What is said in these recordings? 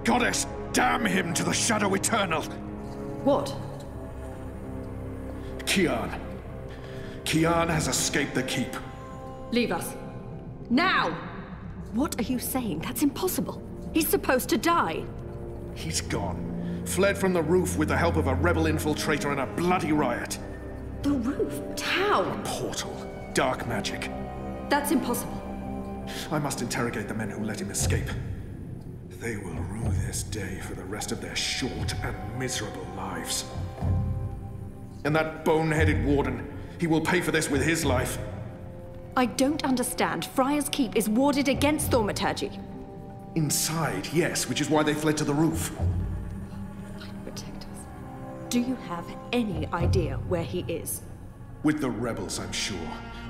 Goddess, damn him to the Shadow Eternal! What? Kian. Kian has escaped the keep. Leave us. Now! What are you saying? That's impossible. He's supposed to die. He's gone. Fled from the roof with the help of a rebel infiltrator in a bloody riot. The roof? But how? A portal. Dark magic. That's impossible. I must interrogate the men who let him escape. They will rue this day for the rest of their short and miserable lives. And that boneheaded warden, he will pay for this with his life. I don't understand. Friar's Keep is warded against thaumaturgy. Inside, yes, which is why they fled to the roof. Protect us. Do you have any idea where he is? With the rebels, I'm sure.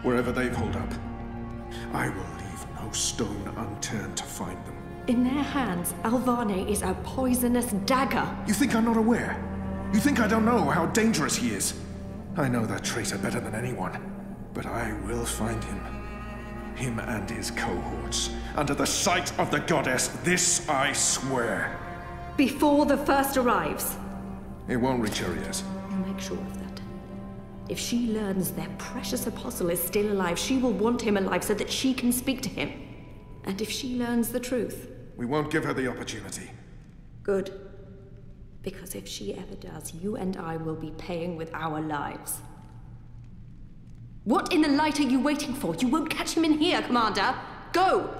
Wherever they've holed up. I will leave no stone unturned to find them. In their hands, Alvane is a poisonous dagger. You think I'm not aware? You think I don't know how dangerous he is? I know that traitor better than anyone. But I will find him. Him and his cohorts. Under the sight of the goddess, this I swear. Before the first arrives. It won't reach her ears. You'll make sure of that. If she learns their precious apostle is still alive, she will want him alive so that she can speak to him. And if she learns the truth... We won't give her the opportunity. Good. Because if she ever does, you and I will be paying with our lives. What in the light are you waiting for? You won't catch him in here, Commander. Go!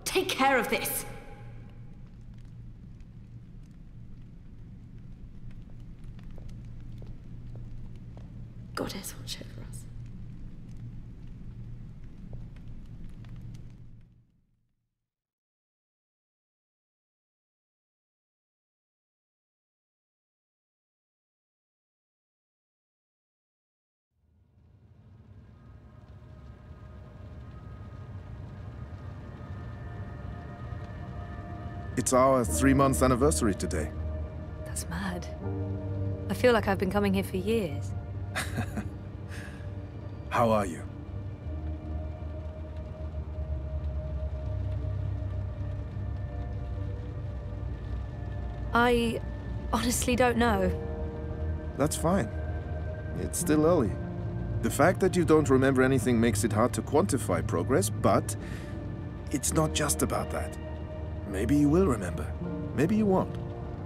Take care of this. Goddess, watch over us. It's our 3-month anniversary today. That's mad. I feel like I've been coming here for years. How are you? I honestly don't know. That's fine. It's still early. The fact that you don't remember anything makes it hard to quantify progress, but it's not just about that. Maybe you will remember. Maybe you won't.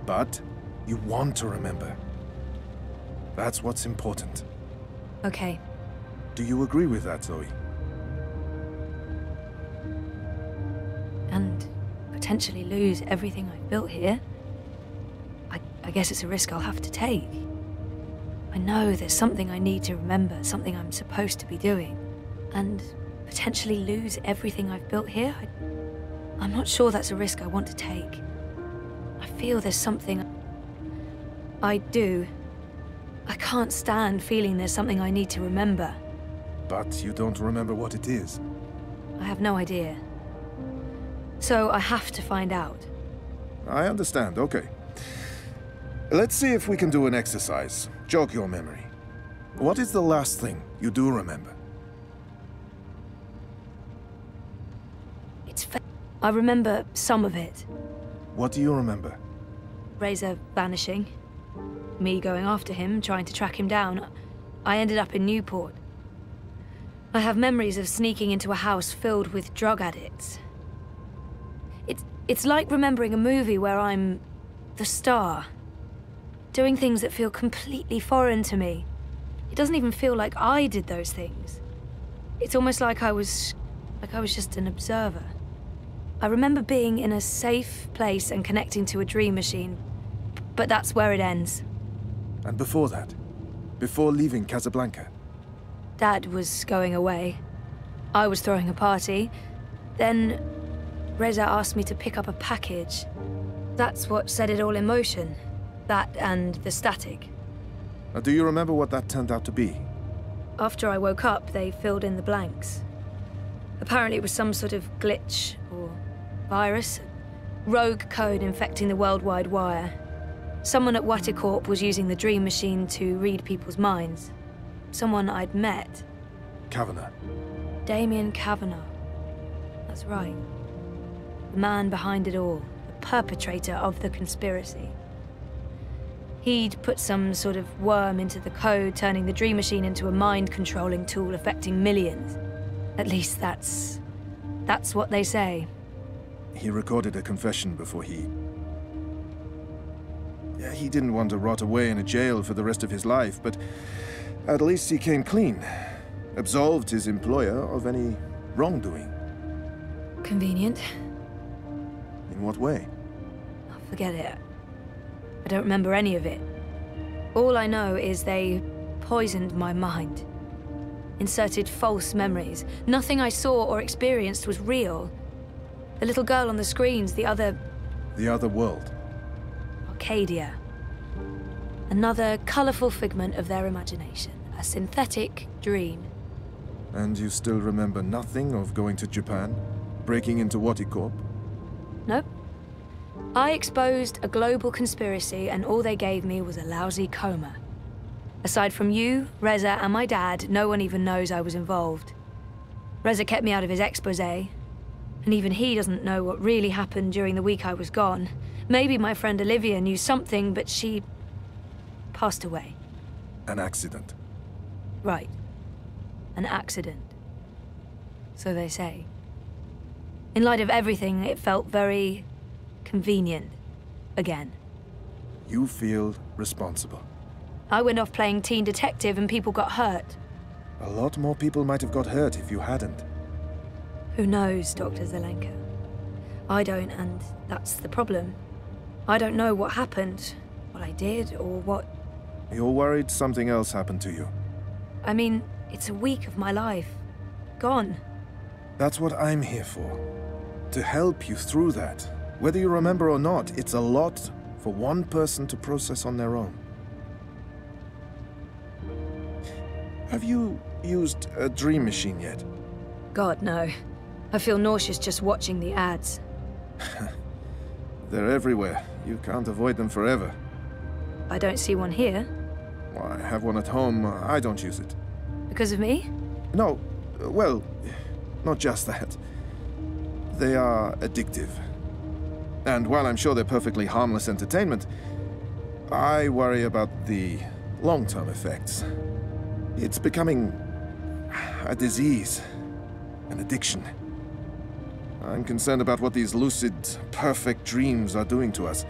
But you want to remember. That's what's important. Okay. Do you agree with that, Zoe? And potentially lose everything I've built here? I guess it's a risk I'll have to take. I know there's something I need to remember, something I'm supposed to be doing. And potentially lose everything I've built here? I'm not sure that's a risk I want to take. I feel there's something I do. I can't stand feeling there's something I need to remember. But you don't remember what it is. I have no idea. So I have to find out. I understand, okay. Let's see if we can do an exercise. Jog your memory. What is the last thing you do remember? I remember some of it. What do you remember? Razor vanishing. Me going after him, trying to track him down. I ended up in Newport. I have memories of sneaking into a house filled with drug addicts. It's like remembering a movie where I'm the star. Doing things that feel completely foreign to me. It doesn't even feel like I did those things. It's almost like I was just an observer. I remember being in a safe place and connecting to a dream machine, but that's where it ends. And before that? Before leaving Casablanca? Dad was going away. I was throwing a party. Then Reza asked me to pick up a package. That's what set it all in motion. That and the static. Now, do you remember what that turned out to be? After I woke up, they filled in the blanks. Apparently it was some sort of glitch or virus. Rogue code infecting the World Wide Wire. Someone at Waticorp was using the dream machine to read people's minds. Someone I'd met. Kavanagh. Damien Kavanagh. That's right. The man behind it all. The perpetrator of the conspiracy. He'd put some sort of worm into the code, turning the Dream Machine into a mind-controlling tool affecting millions. At least that's what they say. He recorded a confession before he... Yeah, he didn't want to rot away in a jail for the rest of his life, but at least he came clean. Absolved his employer of any wrongdoing. Convenient. In what way? Oh, forget it. I don't remember any of it. All I know is they poisoned my mind. Inserted false memories. Nothing I saw or experienced was real. The little girl on the screens, the other... The other world. Arcadia. Another colorful figment of their imagination. A synthetic dream. And you still remember nothing of going to Japan? Breaking into Waticorp? Nope. I exposed a global conspiracy and all they gave me was a lousy coma. Aside from you, Reza, and my dad, no one even knows I was involved. Reza kept me out of his exposé, and even he doesn't know what really happened during the week I was gone. Maybe my friend Olivia knew something, but she... passed away. An accident. Right. An accident. So they say. In light of everything, it felt very... convenient. Again. You feel responsible. I went off playing teen detective and people got hurt. A lot more people might have got hurt if you hadn't. Who knows, Dr. Zelenka? I don't, and that's the problem. I don't know what happened, what I did, or what... You're worried something else happened to you. I mean, it's a week of my life. Gone. That's what I'm here for. To help you through that. Whether you remember or not, it's a lot for one person to process on their own. Have you used a Dream Machine yet? God, no. I feel nauseous just watching the ads. They're everywhere. You can't avoid them forever. I don't see one here. Well, I have one at home. I don't use it. Because of me? No. Well, not just that. They are addictive. And while I'm sure they're perfectly harmless entertainment, I worry about the long-term effects. It's becoming a disease, an addiction. I'm concerned about what these lucid, perfect dreams are doing to us.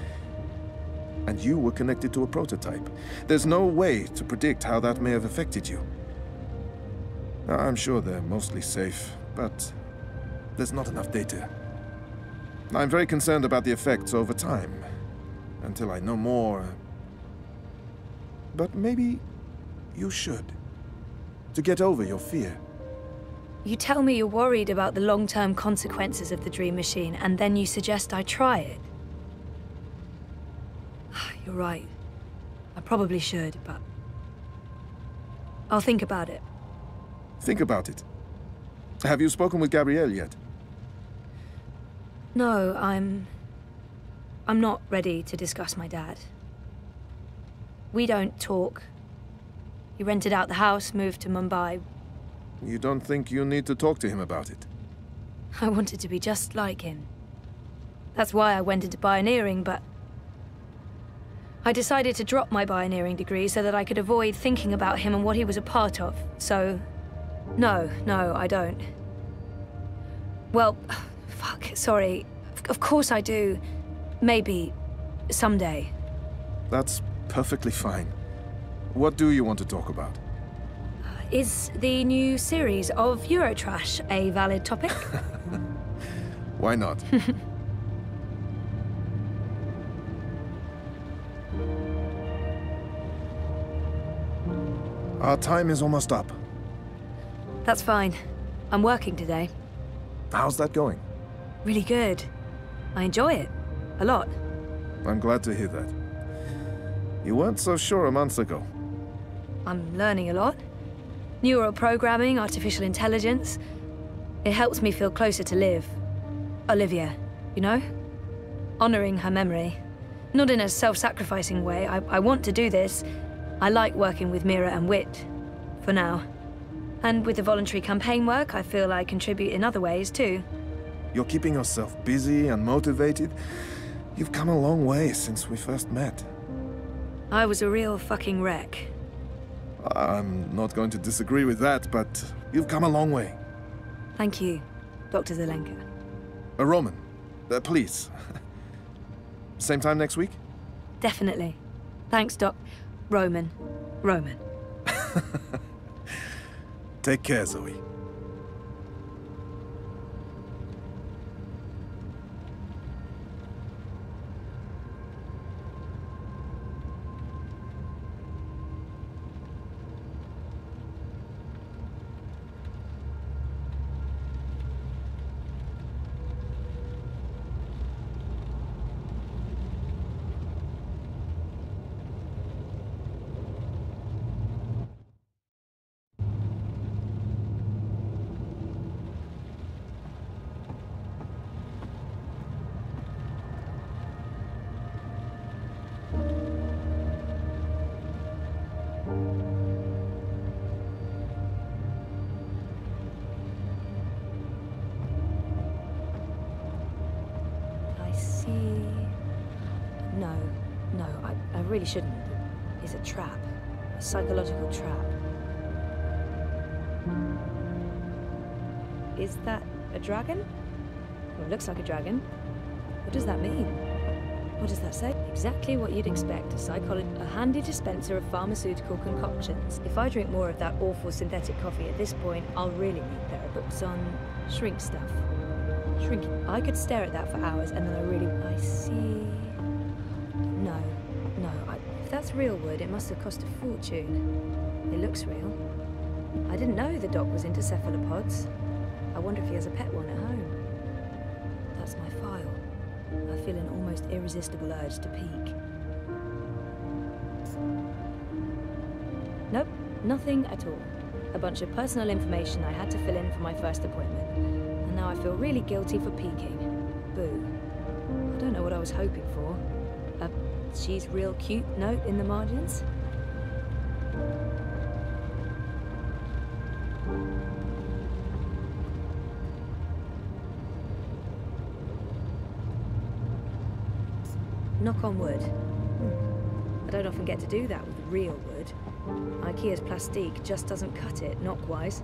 And you were connected to a prototype. There's no way to predict how that may have affected you. I'm sure they're mostly safe, but there's not enough data. I'm very concerned about the effects over time, until I know more. But maybe you should, to get over your fear. You tell me you're worried about the long-term consequences of the Dream Machine, and then you suggest I try it. You're right. I probably should, but... I'll think about it. Think about it. Have you spoken with Gabrielle yet? No, I'm not ready to discuss my dad. We don't talk. He rented out the house, moved to Mumbai. You don't think you need to talk to him about it? I wanted to be just like him. That's why I went into pioneering, but... I decided to drop my pioneering degree so that I could avoid thinking about him and what he was a part of. So, no, I don't. Well, fuck, sorry. Of course I do. Maybe, someday. That's perfectly fine. What do you want to talk about? Is the new series of Eurotrash a valid topic? Why not? Our time is almost up. That's fine. I'm working today. How's that going? Really good. I enjoy it. A lot. I'm glad to hear that. You weren't so sure a month ago. I'm learning a lot. Neural programming, artificial intelligence. It helps me feel closer to Liv. Olivia, you know? Honoring her memory. Not in a self-sacrificing way. I want to do this. I like working with Mira and Wit. For now. And with the voluntary campaign work, I feel I contribute in other ways, too. You're keeping yourself busy and motivated. You've come a long way since we first met. I was a real fucking wreck. I'm not going to disagree with that, but you've come a long way. Thank you, Dr. Zelenka. Roman, please. Same time next week? Definitely. Thanks, Roman. Take care, Zoe. I really shouldn't. It's a trap. A psychological trap. Is that a dragon? Well, it looks like a dragon. What does that mean? What does that say? Exactly what you'd expect. A handy dispenser of pharmaceutical concoctions. If I drink more of that awful synthetic coffee at this point, I'll really need there are books on shrink stuff. Shrinking. I could stare at that for hours and then I see... No. If that's real wood, it must have cost a fortune. It looks real. I didn't know the doc was into cephalopods. I wonder if he has a pet one at home. That's my file. I feel an almost irresistible urge to peek. Nope, nothing at all. A bunch of personal information I had to fill in for my first appointment. And now I feel really guilty for peeking. Boo. I don't know what I was hoping for. A she's real cute note in the margins? Knock on wood. I don't often get to do that with real wood. IKEA's plastique just doesn't cut it, knock-wise.